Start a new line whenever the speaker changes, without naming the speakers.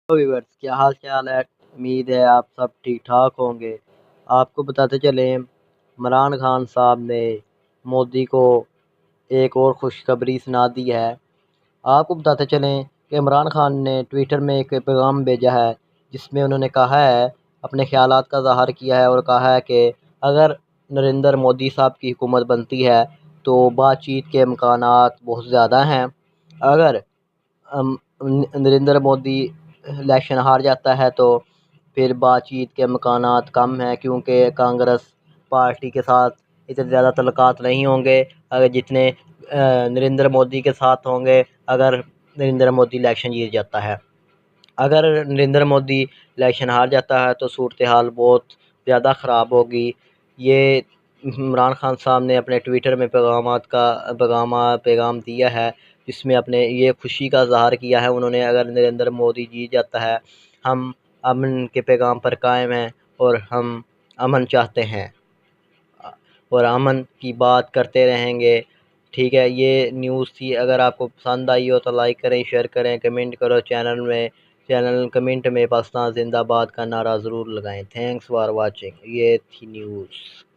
Viewers, क्या हाल चाल है। उम्मीद है आप सब ठीक ठाक होंगे। आपको बताते चलें, इमरान खान साहब ने मोदी को एक और खुशखबरी सुना दी है। आपको बताते चलें कि इमरान खान ने ट्विटर में एक पैगाम भेजा है, जिसमें उन्होंने कहा है, अपने ख्यालात का इज़हार किया है और कहा है कि अगर नरेंद्र मोदी साहब की हुकूमत बनती है तो बातचीत के इम्कानात बहुत ज़्यादा हैं। अगर नरेंद्र मोदी इलेक्शन हार जाता है तो फिर बातचीत के इम्कानात कम हैं, क्योंकि कांग्रेस पार्टी के साथ इतने ज़्यादा तल्लुकात नहीं होंगे अगर जितने नरेंद्र मोदी के साथ होंगे अगर नरेंद्र मोदी इलेक्शन जीत जाता है। अगर नरेंद्र मोदी इलेक्शन हार जाता है तो सूरत हाल बहुत ज़्यादा ख़राब होगी। ये इमरान खान साहब ने अपने ट्विटर में पैगाम दिया है, जिसमें अपने ये खुशी का इज़हार किया है उन्होंने। अगर नरेंद्र मोदी जीत जाता है, हम अमन के पैगाम पर कायम हैं और हम अमन चाहते हैं और अमन की बात करते रहेंगे। ठीक है, ये न्यूज़ थी। अगर आपको पसंद आई हो तो लाइक करें, शेयर करें, कमेंट करो। चैनल कमेंट में पाकिस्तान जिंदाबाद का नारा ज़रूर लगाएं। Thanks for watching. ये थी न्यूज़।